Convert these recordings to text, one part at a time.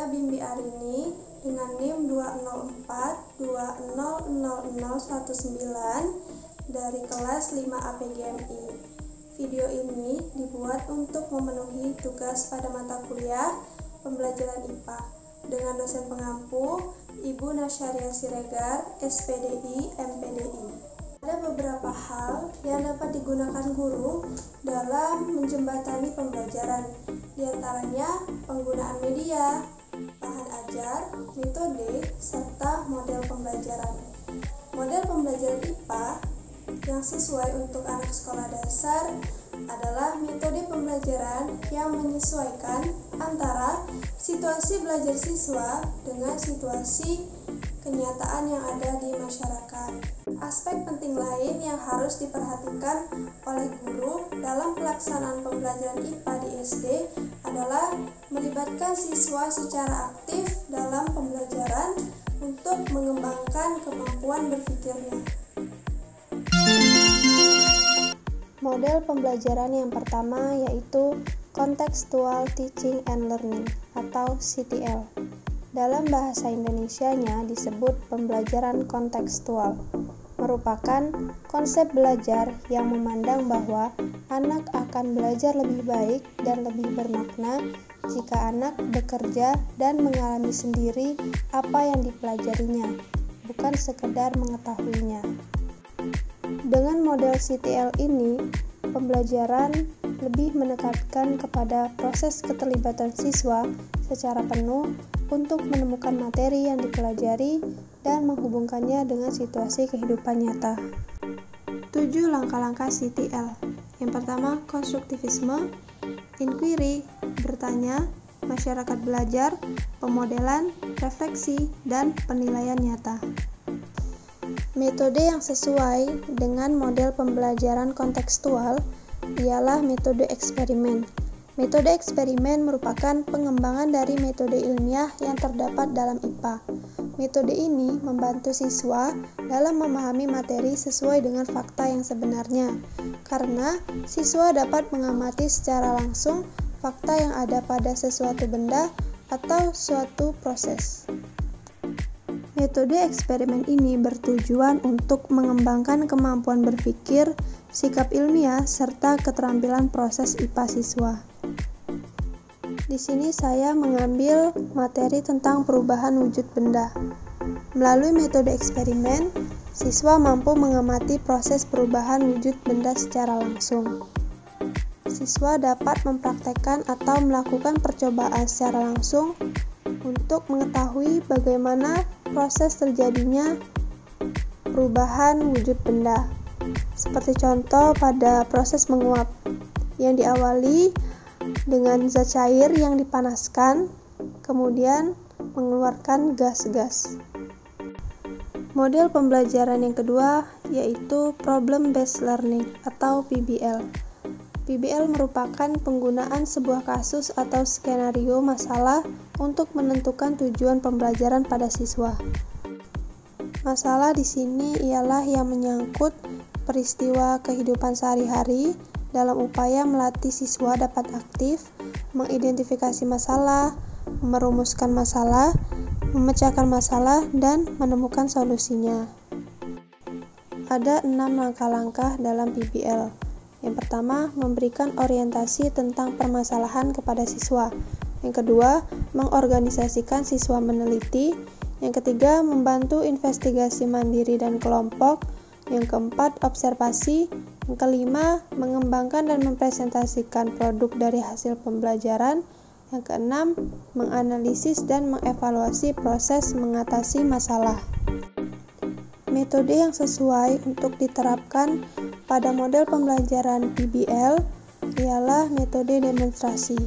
Saya Bimbi Arini dengan NIM 204200019 dari kelas 5 APGMI. Video ini dibuat untuk memenuhi tugas pada mata kuliah pembelajaran IPA dengan dosen pengampu Ibu Nasyaria Siregar, SPDI, MPDI. Ada beberapa hal yang dapat digunakan guru dalam menjembatani pembelajaran, diantaranya penggunaan media, bahan ajar, metode, serta model pembelajaran. Model pembelajaran IPA yang sesuai untuk anak sekolah dasar adalah metode pembelajaran yang menyesuaikan antara situasi belajar siswa dengan situasi kenyataan yang ada di masyarakat. Aspek penting lain yang harus diperhatikan oleh guru dalam pelaksanaan pembelajaran IPA di SD adalah melibatkan siswa secara aktif dalam pembelajaran untuk mengembangkan kemampuan berpikirnya. Model pembelajaran yang pertama yaitu Contextual Teaching and Learning atau CTL. Dalam bahasa Indonesianya disebut pembelajaran kontekstual, merupakan konsep belajar yang memandang bahwa anak akan belajar lebih baik dan lebih bermakna jika anak bekerja dan mengalami sendiri apa yang dipelajarinya, bukan sekedar mengetahuinya. Dengan model CTL ini, pembelajaran lebih menekankan kepada proses keterlibatan siswa secara penuh untuk menemukan materi yang dipelajari dan menghubungkannya dengan situasi kehidupan nyata. 7 langkah-langkah CTL. Yang pertama, konstruktivisme, inquiry, bertanya, masyarakat belajar, pemodelan, refleksi, dan penilaian nyata. Metode yang sesuai dengan model pembelajaran kontekstual ialah metode eksperimen. Metode eksperimen merupakan pengembangan dari metode ilmiah yang terdapat dalam IPA. Metode ini membantu siswa dalam memahami materi sesuai dengan fakta yang sebenarnya, karena siswa dapat mengamati secara langsung fakta yang ada pada sesuatu benda atau suatu proses. Metode eksperimen ini bertujuan untuk mengembangkan kemampuan berpikir, sikap ilmiah, serta keterampilan proses IPA siswa. Di sini saya mengambil materi tentang perubahan wujud benda. Melalui metode eksperimen, siswa mampu mengamati proses perubahan wujud benda secara langsung. Siswa dapat mempraktekkan atau melakukan percobaan secara langsung untuk mengetahui bagaimana proses terjadinya perubahan wujud benda. Seperti contoh pada proses menguap yang diawali dengan zat cair yang dipanaskan, kemudian mengeluarkan gas-gas. Model pembelajaran yang kedua yaitu Problem Based Learning atau PBL. PBL merupakan penggunaan sebuah kasus atau skenario masalah untuk menentukan tujuan pembelajaran pada siswa. Masalah di sini ialah yang menyangkut peristiwa kehidupan sehari-hari dalam upaya melatih siswa dapat aktif mengidentifikasi masalah, merumuskan masalah, memecahkan masalah, dan menemukan solusinya. Ada 6 langkah-langkah dalam PBL. Yang pertama, memberikan orientasi tentang permasalahan kepada siswa. Yang kedua, mengorganisasikan siswa meneliti. Yang ketiga, membantu investigasi mandiri dan kelompok. Yang keempat, observasi. Yang kelima, mengembangkan dan mempresentasikan produk dari hasil pembelajaran. Yang keenam, menganalisis dan mengevaluasi proses mengatasi masalah. Metode yang sesuai untuk diterapkan pada model pembelajaran PBL ialah metode demonstrasi.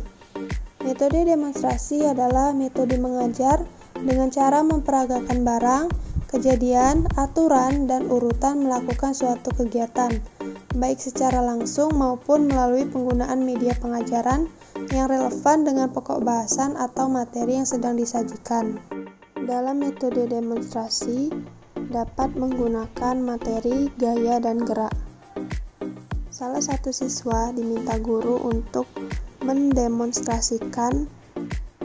Metode demonstrasi adalah metode mengajar dengan cara memperagakan barang, kejadian, aturan, dan urutan melakukan suatu kegiatan, baik secara langsung maupun melalui penggunaan media pengajaran yang relevan dengan pokok bahasan atau materi yang sedang disajikan. Dalam metode demonstrasi, dapat menggunakan materi, gaya, dan gerak. Salah satu siswa diminta guru untuk mendemonstrasikan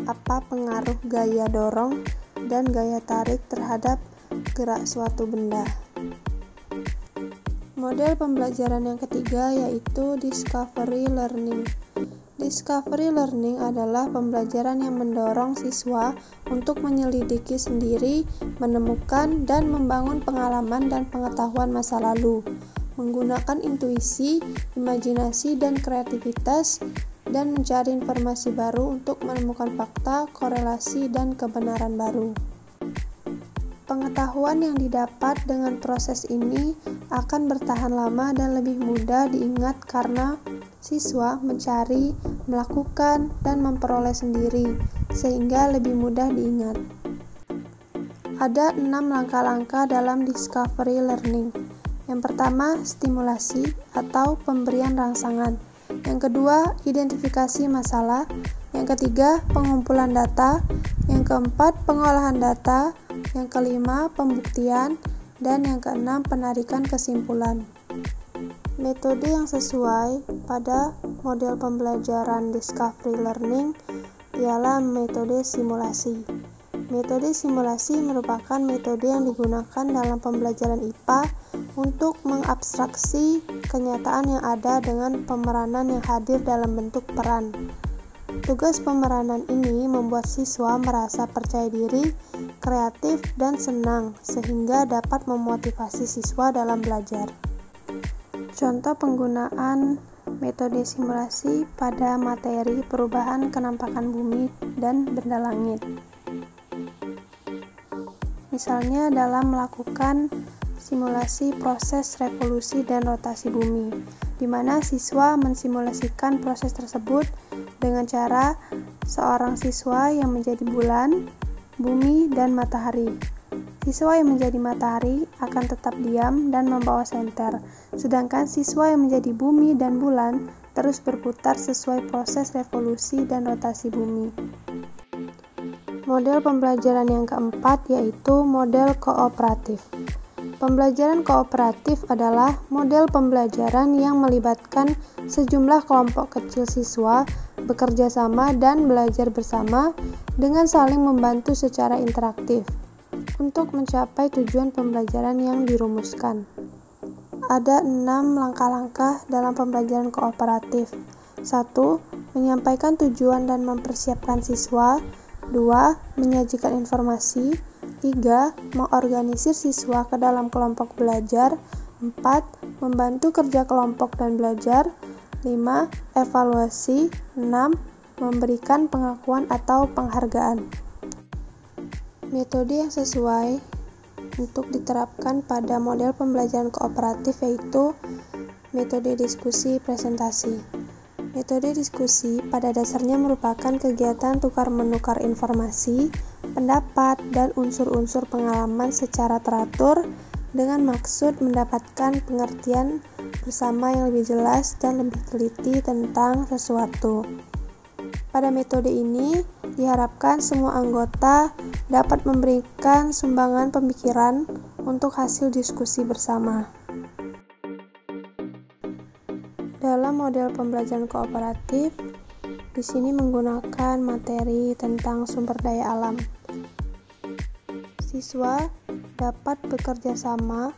apa pengaruh gaya dorong dan gaya tarik terhadap gerak suatu benda. Model pembelajaran yang ketiga yaitu discovery learning. Discovery learning adalah pembelajaran yang mendorong siswa untuk menyelidiki sendiri, menemukan, dan membangun pengalaman dan pengetahuan masa lalu, menggunakan intuisi, imajinasi, dan kreativitas, dan mencari informasi baru untuk menemukan fakta, korelasi, dan kebenaran baru. Pengetahuan yang didapat dengan proses ini akan bertahan lama dan lebih mudah diingat karena siswa mencari, melakukan, dan memperoleh sendiri, sehingga lebih mudah diingat. Ada 6 langkah-langkah dalam discovery learning. Yang pertama, stimulasi atau pemberian rangsangan. Yang kedua, identifikasi masalah. Yang ketiga, pengumpulan data. Yang keempat, pengolahan data. Yang kelima, pembuktian. Dan yang keenam, penarikan kesimpulan. Metode yang sesuai pada model pembelajaran discovery learning ialah metode simulasi. Metode simulasi merupakan metode yang digunakan dalam pembelajaran IPA untuk mengabstraksi kenyataan yang ada dengan pemeranan yang hadir dalam bentuk peran. Tugas pemeranan ini membuat siswa merasa percaya diri, kreatif, dan senang, sehingga dapat memotivasi siswa dalam belajar. Contoh penggunaan metode simulasi pada materi perubahan kenampakan bumi dan benda langit. Misalnya dalam melakukan simulasi proses revolusi dan rotasi bumi, di mana siswa mensimulasikan proses tersebut dengan cara seorang siswa yang menjadi bulan, bumi, dan matahari. Siswa yang menjadi matahari akan tetap diam dan membawa senter, sedangkan siswa yang menjadi bumi dan bulan terus berputar sesuai proses revolusi dan rotasi bumi. Model pembelajaran yang keempat yaitu model kooperatif. Pembelajaran kooperatif adalah model pembelajaran yang melibatkan sejumlah kelompok kecil siswa bekerja sama dan belajar bersama dengan saling membantu secara interaktif untuk mencapai tujuan pembelajaran yang dirumuskan. Ada 6 langkah-langkah dalam pembelajaran kooperatif. 1. Menyampaikan tujuan dan mempersiapkan siswa. 2. Menyajikan informasi. 3. Mengorganisir siswa ke dalam kelompok belajar. 4. Membantu kerja kelompok dan belajar. 5. Evaluasi. 6. Memberikan pengakuan atau penghargaan. Metode yang sesuai untuk diterapkan pada model pembelajaran kooperatif yaitu metode diskusi presentasi. Metode diskusi pada dasarnya merupakan kegiatan tukar-menukar informasi, pendapat, dan unsur-unsur pengalaman secara teratur dengan maksud mendapatkan pengertian bersama yang lebih jelas dan lebih teliti tentang sesuatu. Pada metode ini, diharapkan semua anggota dapat memberikan sumbangan pemikiran untuk hasil diskusi bersama. Dalam model pembelajaran kooperatif, di sini menggunakan materi tentang sumber daya alam. Siswa dapat bekerja sama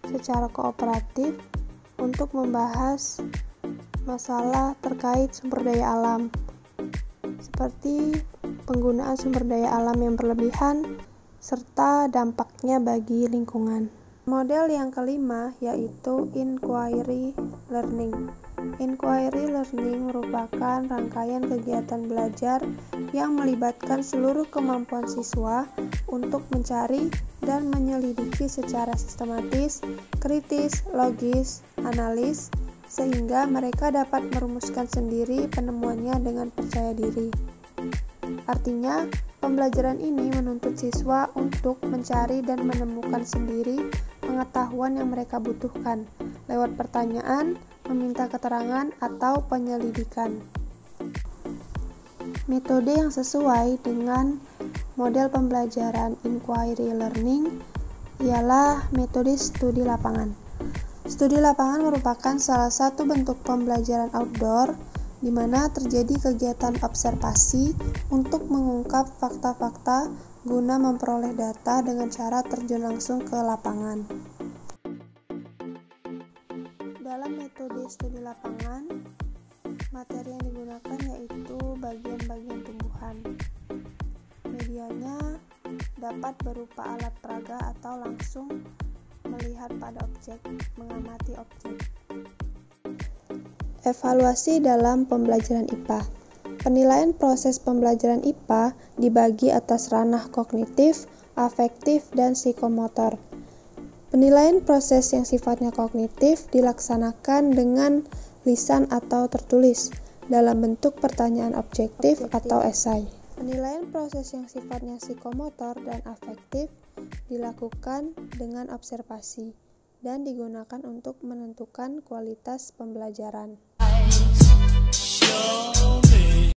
secara kooperatif untuk membahas masalah terkait sumber daya alam, seperti penggunaan sumber daya alam yang berlebihan serta dampaknya bagi lingkungan. Model yang kelima yaitu inquiry learning. Inquiry learning merupakan rangkaian kegiatan belajar yang melibatkan seluruh kemampuan siswa untuk mencari dan menyelidiki secara sistematis, kritis, logis, analis, sehingga mereka dapat merumuskan sendiri penemuannya dengan percaya diri. Artinya, pembelajaran ini menuntut siswa untuk mencari dan menemukan sendiri pengetahuan yang mereka butuhkan lewat pertanyaan, meminta keterangan, atau penyelidikan. Metode yang sesuai dengan model pembelajaran inquiry learning ialah metode studi lapangan. Studi lapangan merupakan salah satu bentuk pembelajaran outdoor di mana terjadi kegiatan observasi untuk mengungkap fakta-fakta guna memperoleh data dengan cara terjun langsung ke lapangan. Dalam metode studi lapangan, materi yang digunakan yaitu bagian-bagian tumbuhan. Medianya dapat berupa alat peraga atau langsung melihat pada objek, mengamati objek. Evaluasi dalam pembelajaran IPA. Penilaian proses pembelajaran IPA dibagi atas ranah kognitif, afektif, dan psikomotor. Penilaian proses yang sifatnya kognitif dilaksanakan dengan lisan atau tertulis dalam bentuk pertanyaan objektif atau esai. Penilaian proses yang sifatnya psikomotor dan afektif dilakukan dengan observasi dan digunakan untuk menentukan kualitas pembelajaran.